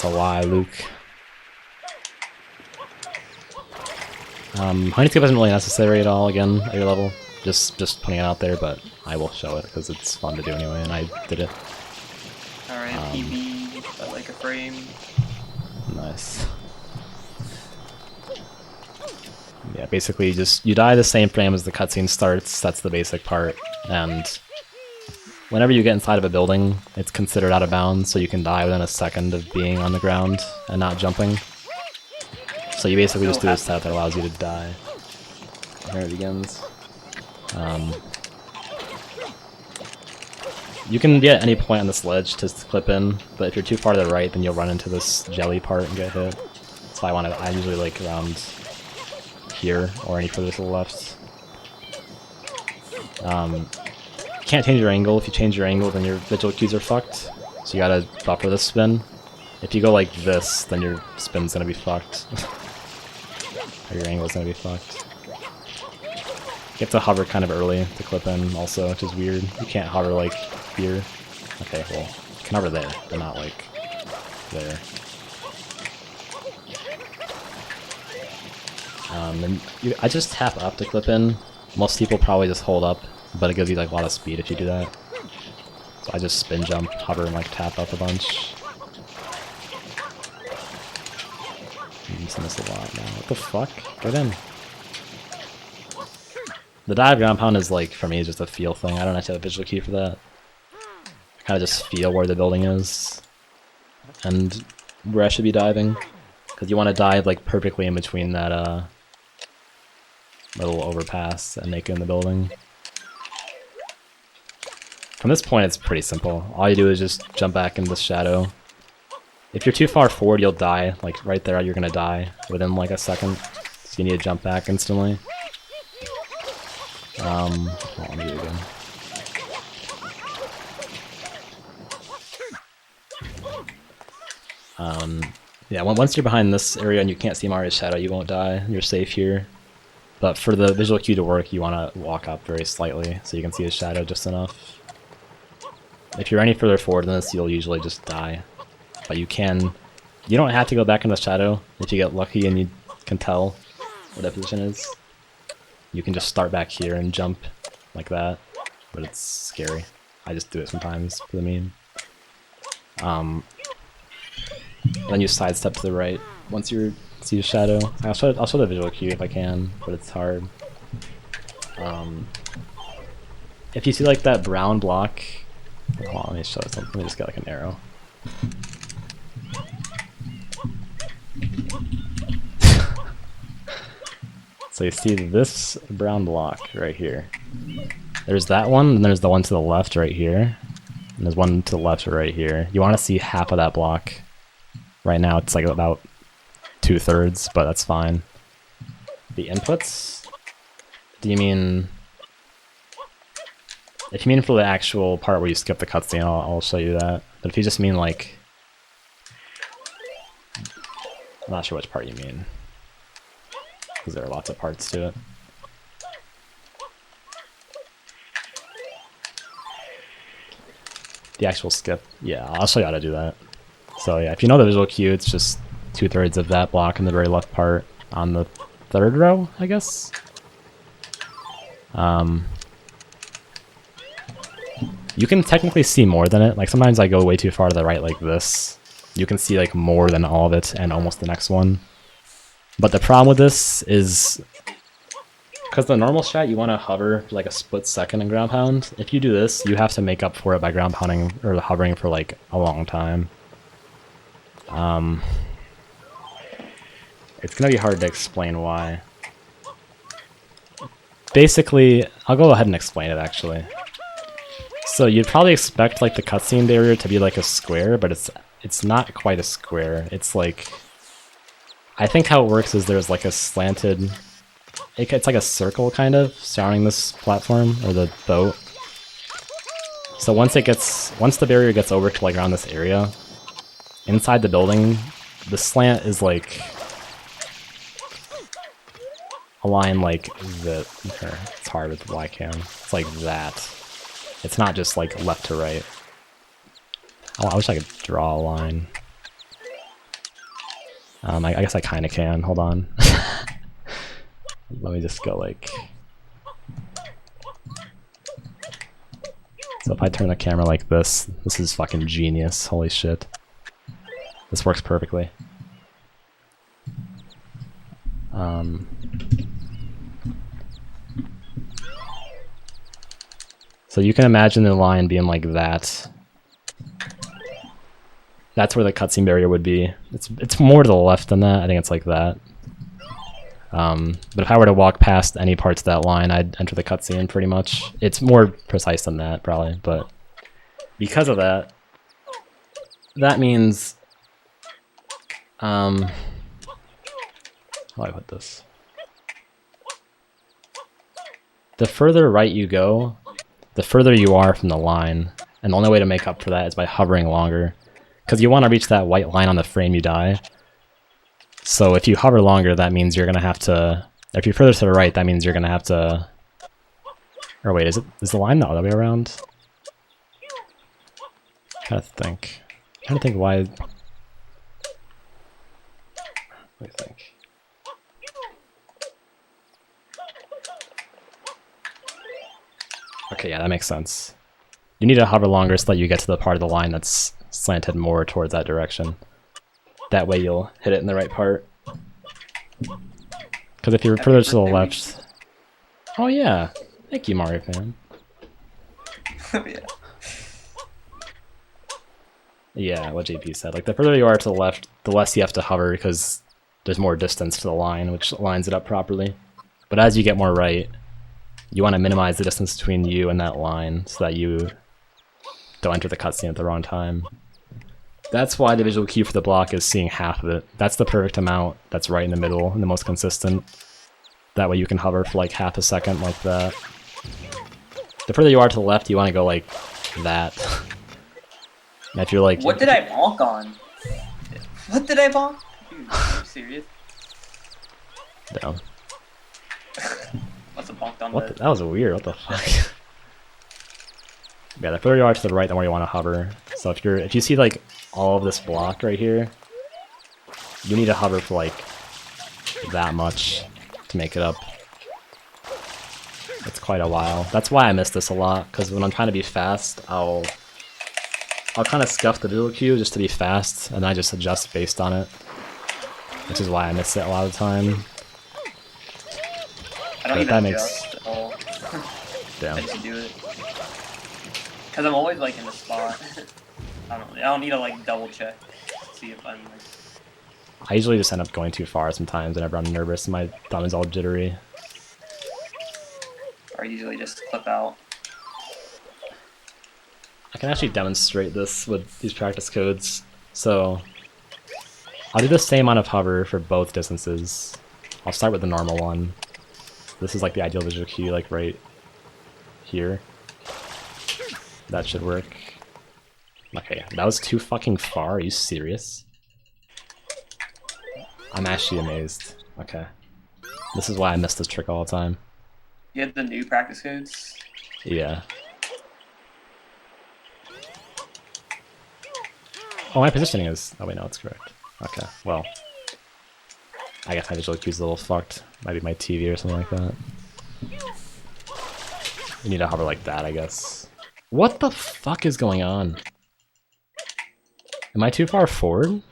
That's a lie, Luke. Honey Skip isn't really necessary at all, again, at your level. Just putting it out there, but I will show it because it's fun to do anyway, and I did it. Alright, PB, I like a frame. Nice. Yeah, basically you die the same frame as the cutscene starts, that's the basic part, and whenever you get inside of a building, it's considered out of bounds, so you can die within a second of being on the ground and not jumping. So you basically just do a setup that allows you to die. Here it begins. You can get any point on this ledge to clip in, but if you're too far to the right, then you'll run into this jelly part and get hit. So I usually like around here or any further to the left. You can't change your angle. If you change your angle, then your visual cues are fucked. So you gotta buffer this spin. If you go like this, then your spin's gonna be fucked. Or your angle's gonna be fucked. You have to hover kind of early to clip in also, which is weird. You can't hover like here. Okay, well, you can hover there, but not like there. I just tap up to clip in. Most people probably just hold up, but it gives you like a lot of speed if you do that. So I just spin jump, hover, and like tap up a bunch. I'm using this a lot now. What the fuck? Get in. The dive ground pound is like, for me, just a feel thing. I don't actually have a visual key for that. I kind of just feel where the building is and where I should be diving. Because you want to dive like perfectly in between that little overpass and make it in the building. From this point, it's pretty simple. All you do is just jump back into the shadow. If you're too far forward, you'll die. Like right there, you're gonna die within like a second. So you need to jump back instantly. Hold on, let me do it again. Yeah, once you're behind this area and you can't see Mario's shadow, you won't die. You're safe here. But for the visual cue to work, you want to walk up very slightly so you can see his shadow just enough. If you're any further forward than this, you'll usually just die. But you don't have to go back in the shadow if you get lucky and you can tell what that position is. You can just start back here and jump like that, but it's scary. I just do it sometimes for the meme. Then you sidestep to the right once you see the shadow. I'll show the visual cue if I can, but it's hard. If you see like that brown block, hold on, let me show something. Let me just get like an arrow. So you see this brown block right here. There's that one, and there's the one to the left right here. And there's one to the left right here. You want to see half of that block. Right now it's like about 2/3, but that's fine. The inputs? Do you mean... If you mean for the actual part where you skip the cutscene, I'll show you that. But if you just mean like... I'm not sure which part you mean. Because there are lots of parts to it. The actual skip, yeah, I'll show you how to do that. So yeah, if you know the visual cue, it's just 2/3 of that block in the very left part on the third row, I guess. You can technically see more than it. Like sometimes I go way too far to the right like this. You can see like more than all of it and almost the next one. But the problem with this is, because the normal shot you want to hover for like a split second in ground pound. If you do this, you have to make up for it by ground pounding or hovering for like a long time. It's gonna be hard to explain why. Basically, I'll go ahead and explain it actually. So you'd probably expect like the cutscene barrier to be like a square, but it's not quite a square. It's like, I think how it works is there's like a slanted, it's like a circle kind of surrounding this platform or the boat. So once the barrier gets over to like around this area, inside the building, the slant is like a line like the, it's hard with the webcam. It's like that. It's not just like left to right. Oh, I wish I could draw a line. I guess I kind of can. Hold on. Let me just go like... So if I turn the camera like this is fucking genius. Holy shit. This works perfectly. So you can imagine the line being like that. That's where the cutscene barrier would be. It's more to the left than that. I think it's like that. But if I were to walk past any parts of that line, I'd enter the cutscene pretty much. It's more precise than that, probably, but because of that, that means... how do I put this? The further right you go, the further you are from the line, and the only way to make up for that is by hovering longer. Because you want to reach that white line on the frame you die. So if you hover longer, that means you're going to have to... If you're further to the right, that means you're going to have to... Or wait, is the line the other way around? I'm trying to think why... Let me think. Okay, yeah, that makes sense. You need to hover longer so that you get to the part of the line that's slanted more towards that direction. That way you'll hit it in the right part. Because if you're further to the left... Oh yeah! Thank you, Mario fan. Yeah. Yeah, what JP said. Like, the further you are to the left, the less you have to hover because there's more distance to the line, which lines it up properly. But as you get more right, you want to minimize the distance between you and that line so that you don't enter the cutscene at the wrong time. That's why the visual cue for the block is seeing half of it. That's the perfect amount that's right in the middle and the most consistent. That way you can hover for like half a second like that. The further you are to the left, you want to go like that. And if you're like... What did I bonk on? What did I bonk? Dude, are you serious? Down. Must have bonked on That was weird, what the fuck? Yeah, the further you are to the right, the more you want to hover. So if you see like all of this block right here, you need to hover for like that much to make it up. It's quite a while. That's why I miss this a lot, because when I'm trying to be fast, I'll kind of scuff the visual cue just to be fast, and I just adjust based on it. Which is why I miss it a lot of the time. I don't even adjust at all. Damn. I just do it. Because I'm always like in the spot. I don't need to like double check to see if I'm like... I usually just end up going too far sometimes whenever I'm nervous and my thumb is all jittery. Or usually just clip out. I can actually demonstrate this with these practice codes. So I'll do the same amount of hover for both distances. I'll start with the normal one. This is like the ideal visual cue, like right here. That should work. Okay, that was too fucking far. Are you serious? I'm actually amazed. Okay. This is why I miss this trick all the time. You had the new practice codes? Yeah. Oh, my positioning is... Oh wait, no, it's correct. Okay, well. I guess my visual cue's a little fucked. Might be my TV or something like that. You need to hover like that, I guess. What the fuck is going on? Am I too far forward?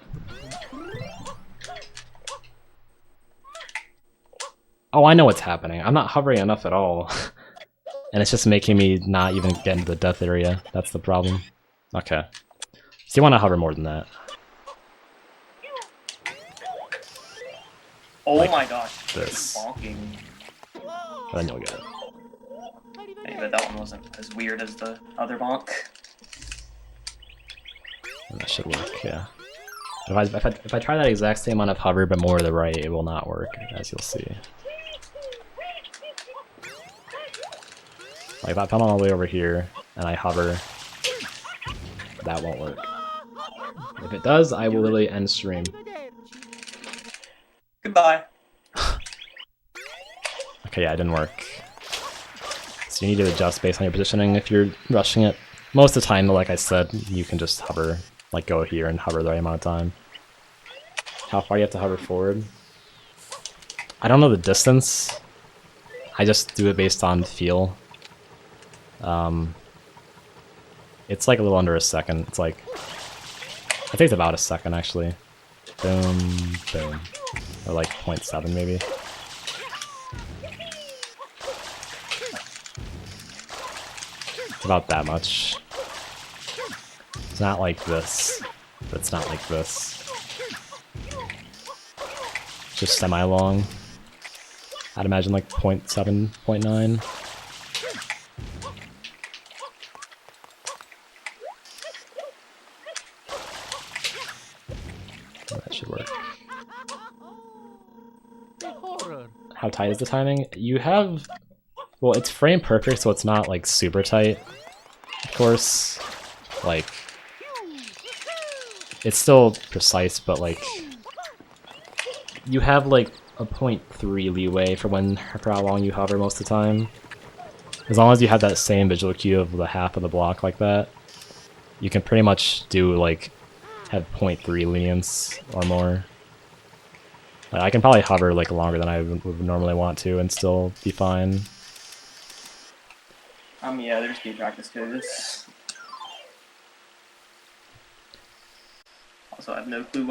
Oh, I know what's happening. I'm not hovering enough at all. And it's just making me not even get into the death area. That's the problem. Okay. So you want to hover more than that. Oh like my gosh. This. Bonking. Then you'll get it. Hey, but that one wasn't as weird as the other bonk. And that should work, yeah. If I try that exact same amount of hover but more to the right, it will not work, as you'll see. Like if I come all the way over here and I hover, that won't work. If it does, I will literally end stream. Goodbye. Okay, yeah, it didn't work. So you need to adjust based on your positioning if you're rushing it. Most of the time, like I said, you can just hover, like go here and hover the right amount of time. how far you have to hover forward. I don't know the distance. I just do it based on feel. It's like a little under a second. It's like, I think it's about a second actually. Boom, boom. Or like 0.7 maybe. It's about that much. It's not like this, but it's not like this. It's just semi-long. I'd imagine like 0.7, 0.9. That should work. How tight is the timing? You have... Well, it's frame perfect, so it's not like super tight. Of course, like... It's still precise, but like... You have like a 0.3 leeway for how long you hover most of the time. As long as you have that same visual cue of the half of the block like that, you can pretty much do like... have 0.3 lenience or more. Like, I can probably hover like longer than I would normally want to and still be fine. Yeah, there's speed practice to this. Also, I have no clue why